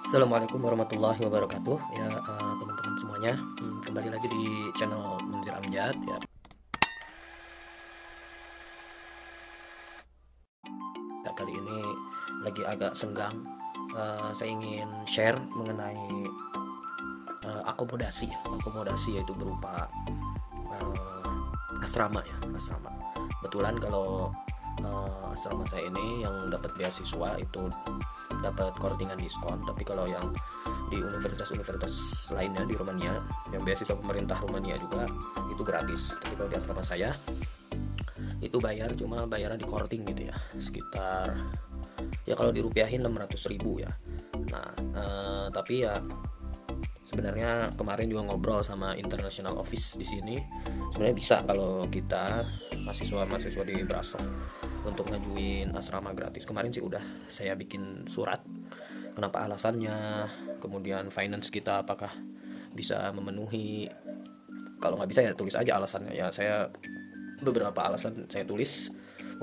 Assalamualaikum warahmatullahi wabarakatuh ya, teman-teman semuanya. Kembali lagi di channel Munzir Amjad ya. Kali ini lagi agak senggang. Saya ingin share mengenai akomodasi yaitu berupa asrama ya, asrama. Kebetulan kalau asrama saya ini yang dapat beasiswa itu dapat koordingan diskon, tapi kalau yang di universitas-universitas lainnya di Rumania yang beasiswa pemerintah Rumania juga itu gratis. Tapi kalau di asrama saya itu bayar, cuma bayarnya di korting gitu ya, sekitar ya kalau dirupiahin 600.000 ya. Nah tapi ya sebenarnya kemarin juga ngobrol sama international office di sini, sebenarnya bisa kalau kita mahasiswa di Brasov untuk ngajuin asrama gratis. Kemarin sih udah saya bikin surat, kenapa alasannya, kemudian finance kita apakah bisa memenuhi. Kalau nggak bisa ya tulis aja alasannya ya. Saya beberapa alasan saya tulis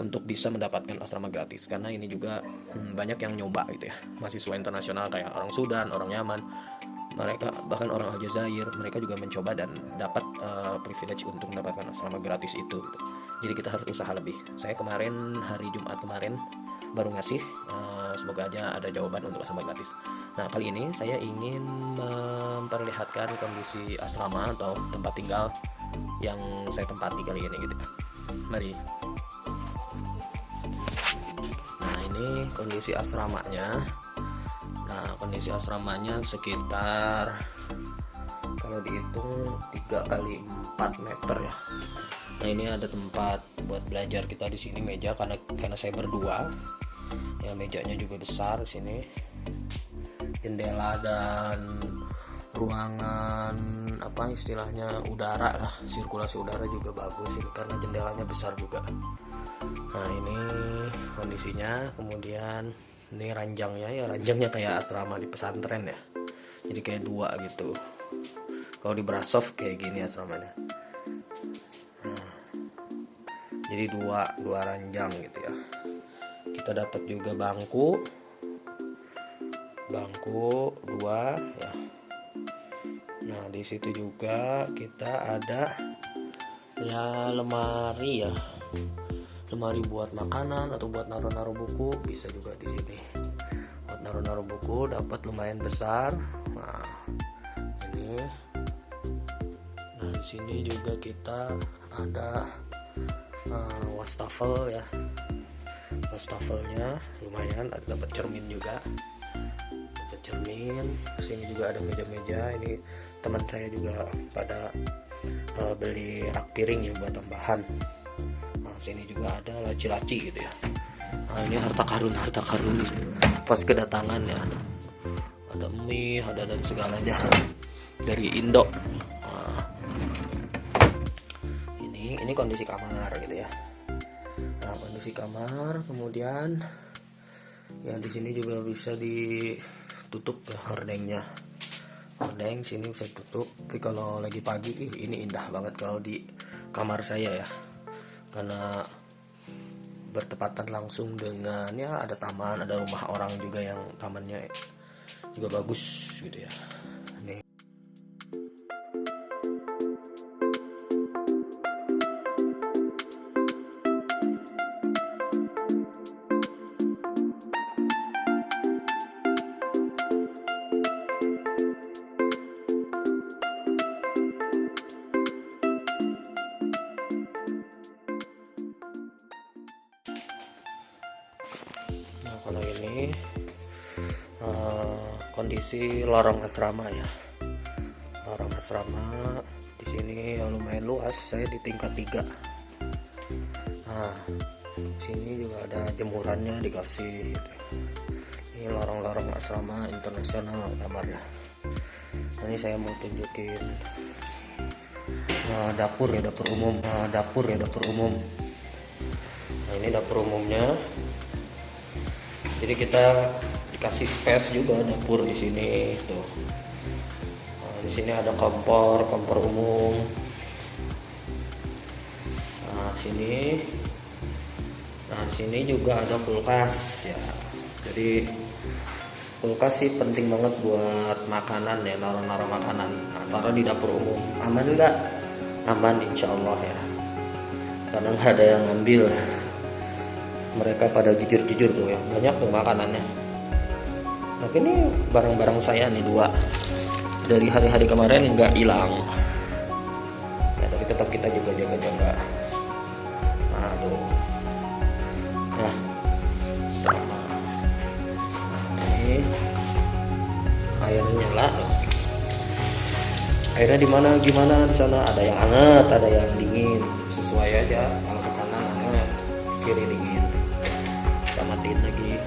untuk bisa mendapatkan asrama gratis, karena ini juga banyak yang nyoba gitu ya, mahasiswa internasional kayak orang Sudan, orang Yaman, mereka bahkan orang Aljazair, mereka juga mencoba dan dapat privilege untuk mendapatkan asrama gratis itu gitu. Jadi kita harus usaha lebih. Saya kemarin hari Jumat kemarin baru ngasih, semoga aja ada jawaban untuk asrama gratis. Nah kali ini saya ingin memperlihatkan kondisi asrama atau tempat tinggal yang saya tempati kali ini gitu ya. Mari. Nah ini kondisi asramanya. Nah kondisi asramanya sekitar kalau dihitung 3x4 meter ya. Nah ini ada tempat buat belajar kita di sini, meja karena saya berdua ya, mejanya juga besar di sini, jendela dan ruangan apa istilahnya udara lah, sirkulasi udara juga bagus ini karena jendelanya besar juga. Nah ini kondisinya. Kemudian ini ranjangnya ya, ranjangnya kayak asrama di pesantren ya, jadi kayak dua gitu. Kalau di Brasov kayak gini asramanya. Nah, jadi dua ranjang gitu ya. Kita dapat juga bangku dua ya. Nah di situ juga kita ada ya lemari buat makanan atau buat naruh buku, bisa juga di sini buat naruh buku, dapat lumayan besar. Nah ini, nah di sini juga kita ada wastafel ya, wastafelnya lumayan, ada dapat cermin juga. Sini juga ada meja-meja. Ini teman saya juga pada beli rak piring ya buat tambahan. Nah sini juga ada laci-laci gitu ya. Nah ini harta karun pas kedatangan ya, ada mie, ada dan segalanya dari Indo. Nah, ini kondisi kamar gitu ya. Nah kondisi kamar, kemudian ya di sini juga bisa ditutup ya hordengnya. Hordeng sini bisa tutup. Tapi kalau lagi pagi ini indah banget kalau di kamar saya ya, karena bertepatan langsung dengan ya ada taman, ada rumah orang juga yang tamannya juga bagus gitu ya. Nih. Nah kalau ini kondisi lorong asrama ya. Lorong asrama di sini ya lumayan luas. Saya di tingkat 3. Nah sini juga ada jemurannya dikasih gitu. Ini lorong asrama internasional kamarnya. Nah, ini saya mau tunjukin dapur umum. Nah ini dapur umumnya. Jadi kita dikasih space juga dapur di sini tuh. Nah, di sini ada kompor umum. Nah di sini juga ada kulkas ya. Jadi Kulkas sih penting banget buat makanan ya, naruh-naruh makanan. Nah, taruh di dapur umum. Aman nggak? Aman insya Allah ya. Karena nggak ada yang ngambil. Mereka pada jujur-jujur tuh ya. Banyak tuh makanannya. Tapi ini barang-barang saya nih 2 dari hari-hari kemarin nggak hilang. Ya, tapi tetap kita juga jaga-jaga. Aduh. Nah, sama. Nah, ini airnya nyala. Airnya di mana? Gimana di sana? Ada yang hangat, ada yang dingin. Sesuai aja. Kalau ke kanan hangat, kiri dingin. Kita matiin lagi.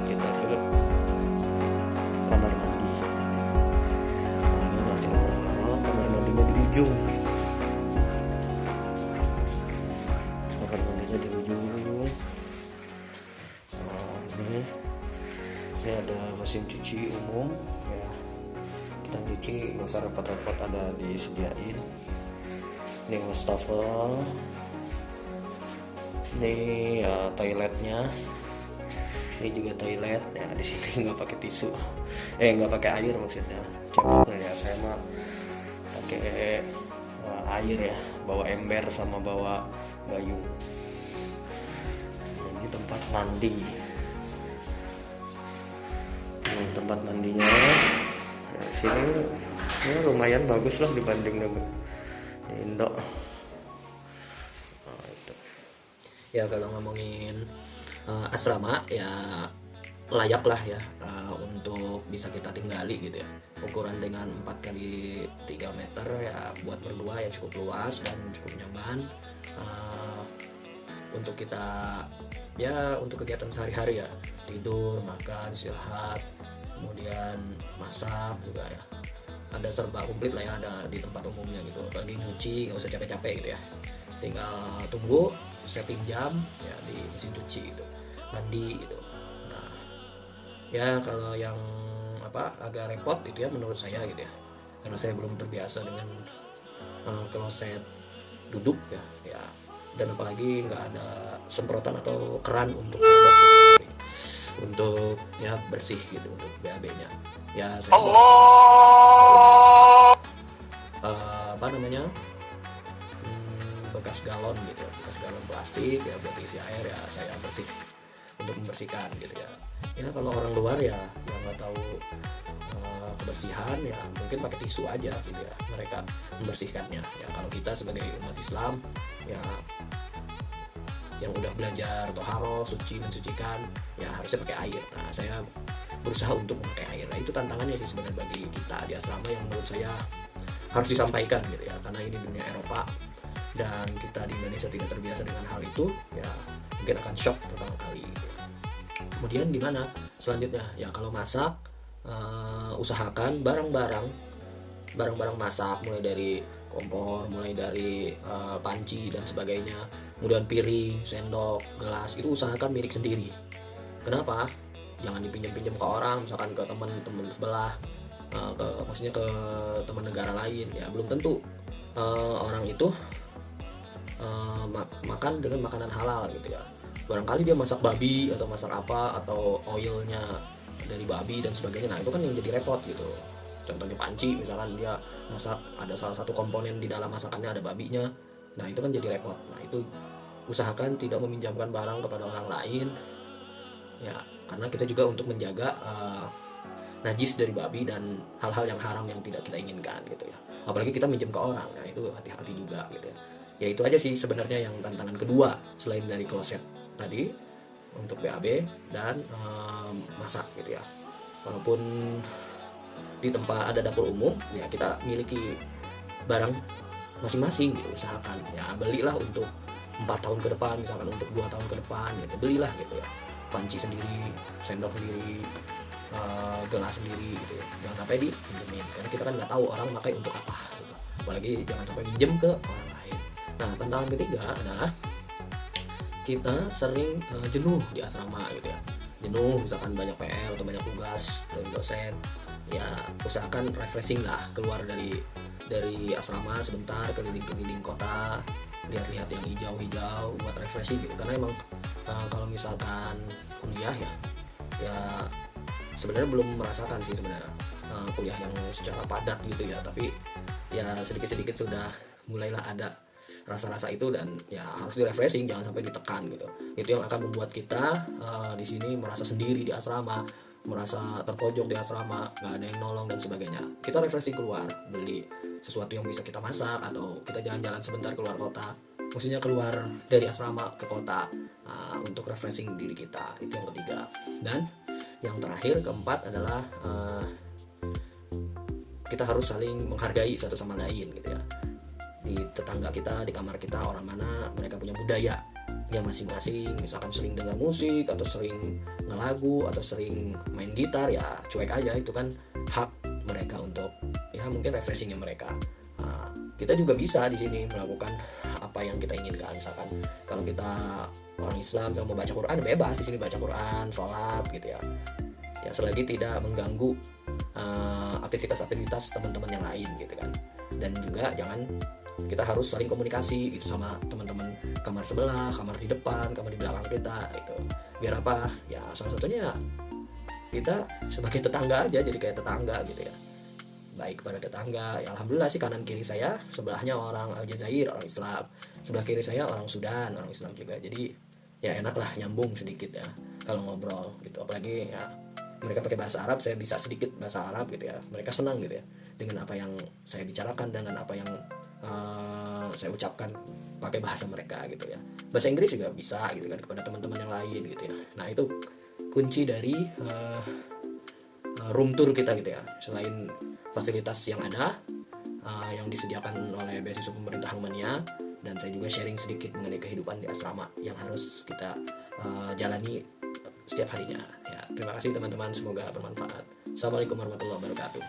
Kita ke kamar mandi. Nah, ini masih kamar mandinya di ujung. Kamar mandinya di ujung. Ini ada mesin cuci umum ya, kita cuci nggak usah repot-repot, ada disediain. Ini wastafel, ini ya, toiletnya, ini juga toilet ya. Di sini nggak pakai tisu, nggak pakai air maksudnya, ceboknya ya. Saya mah pakai air ya, bawa ember sama bawa gayung. Ini tempat mandi. Tempat mandinya nah, sini ya, lumayan bagus lah dibanding dengan di Indo. Nah, itu. Ya kalau ngomongin asrama ya layak lah ya untuk bisa kita tinggali gitu ya. Ukuran dengan 4 kali 3 meter ya, buat berdua ya cukup luas dan cukup nyaman untuk kita ya, untuk kegiatan sehari-hari ya, tidur, makan, istirahat, kemudian masak juga ya, ada serba komplit lah ya, ada di tempat umumnya gitu. Apalagi nyuci nggak usah capek-capek gitu ya, tinggal tunggu setting jam ya di mesin cuci gitu, mandi gitu. Nah ya kalau yang agak repot itu ya menurut saya gitu ya, karena saya belum terbiasa dengan kloset duduk ya, dan apalagi nggak ada semprotan atau keran untuk cebok gitu ya, sorry, untuk ya bersih gitu untuk BAB-nya ya. Saya bekas galon gitu ya, bekas galon plastik ya buat isi air ya, saya bersih untuk membersihkan gitu ya. Ya kalau orang luar ya yang nggak tahu kebersihan ya mungkin pakai tisu aja gitu ya, mereka membersihkannya ya. Kalau kita sebagai umat Islam ya yang udah belajar toharo, suci, mensucikan ya harusnya pakai air. Nah saya berusaha untuk memakai air. Nah itu tantangannya sih sebenarnya bagi kita di asrama, yang menurut saya harus disampaikan gitu ya, karena ini dunia Eropa dan kita di Indonesia tidak terbiasa dengan hal itu ya, mungkin akan shock pertama kali gitu. Kemudian gimana selanjutnya ya, kalau masak usahakan barang-barang masak, mulai dari kompor, mulai dari panci dan sebagainya, kemudian piring, sendok, gelas, itu usahakan milik sendiri. Kenapa? Jangan dipinjam-pinjam ke orang, misalkan ke teman-teman sebelah, maksudnya ke teman negara lain ya, belum tentu orang itu makan dengan makanan halal gitu ya. Barangkali dia masak babi atau masak apa, atau oilnya dari babi dan sebagainya. Nah itu kan yang jadi repot gitu. Contohnya panci, misalkan dia masak ada salah satu komponen di dalam masakannya ada babinya, nah itu kan jadi repot. Nah itu usahakan tidak meminjamkan barang kepada orang lain ya, karena kita juga untuk menjaga najis dari babi dan hal-hal yang haram yang tidak kita inginkan gitu ya. Apalagi kita minjem ke orang, nah itu hati-hati juga gitu ya. Ya itu aja sih sebenarnya yang tantangan kedua selain dari kloset tadi untuk BAB dan masak gitu ya. Walaupun di tempat ada dapur umum ya, kita miliki barang masing-masing gitu, usahakan ya belilah untuk 4 tahun ke depan, misalkan untuk 2 tahun ke depan gitu, belilah gitu ya, panci sendiri, sendok sendiri, gelas sendiri gitu ya. Jangan sampai dipinjemin, karena kita kan nggak tahu orang pakai untuk apa gitu. Apalagi jangan sampai minjem ke orang lain. Nah tantangan ketiga adalah kita sering jenuh di asrama gitu ya, jenuh misalkan banyak PR atau banyak tugas dari dosen ya, usahakan refreshing lah, keluar dari asrama sebentar, keliling-keliling kota lihat-lihat yang hijau-hijau buat refreshing gitu. Karena emang kalau misalkan kuliah ya sebenarnya belum merasakan sih sebenarnya kuliah yang secara padat gitu ya, tapi ya sedikit-sedikit sudah mulailah ada rasa-rasa itu, dan ya harus di refreshing, jangan sampai ditekan gitu. Itu yang akan membuat kita di sini merasa sendiri di asrama, merasa terpojok di asrama, nggak ada yang nolong dan sebagainya. Kita refreshing keluar, beli sesuatu yang bisa kita masak, atau kita jalan-jalan sebentar keluar kota, maksudnya keluar dari asrama ke kota, untuk refreshing diri kita. Itu yang ketiga. Dan yang terakhir, keempat adalah kita harus saling menghargai satu sama lain gitu ya. Di tetangga kita, di kamar kita, orang mana mereka punya budaya yang masing-masing, misalkan sering dengar musik atau sering ngelagu atau sering main gitar, ya cuek aja, itu kan hak mereka untuk ya mungkin refreshingnya mereka. Kita juga bisa di sini melakukan apa yang kita inginkan. Misalkan kalau kita orang Islam yang mau baca Quran, bebas di sini baca Quran, sholat gitu ya. Ya selagi tidak mengganggu aktivitas-aktivitas teman-teman yang lain gitu kan. Dan juga jangan, kita harus saling komunikasi itu sama teman-teman kamar sebelah, kamar di depan, kamar di belakang kita itu. Biar apa? Ya salah satunya kita sebagai tetangga aja, jadi kayak tetangga gitu ya. Baik kepada tetangga, ya alhamdulillah sih kanan kiri saya sebelahnya orang Aljazair, orang Islam, sebelah kiri saya orang Sudan, orang Islam juga. Jadi ya enak lah, nyambung sedikit ya kalau ngobrol gitu. Apalagi ya mereka pakai bahasa Arab, saya bisa sedikit bahasa Arab gitu ya. Mereka senang gitu ya dengan apa yang saya bicarakan, dengan apa yang saya ucapkan pakai bahasa mereka gitu ya. Bahasa Inggris juga bisa gitu kan kepada teman-teman yang lain gitu ya. Nah itu kunci dari room tour kita gitu ya. Selain fasilitas yang ada yang disediakan oleh beasiswa pemerintah Rumania, dan saya juga sharing sedikit mengenai kehidupan di asrama yang harus kita jalani setiap harinya ya. Terima kasih teman-teman, semoga bermanfaat. Assalamualaikum warahmatullahi wabarakatuh.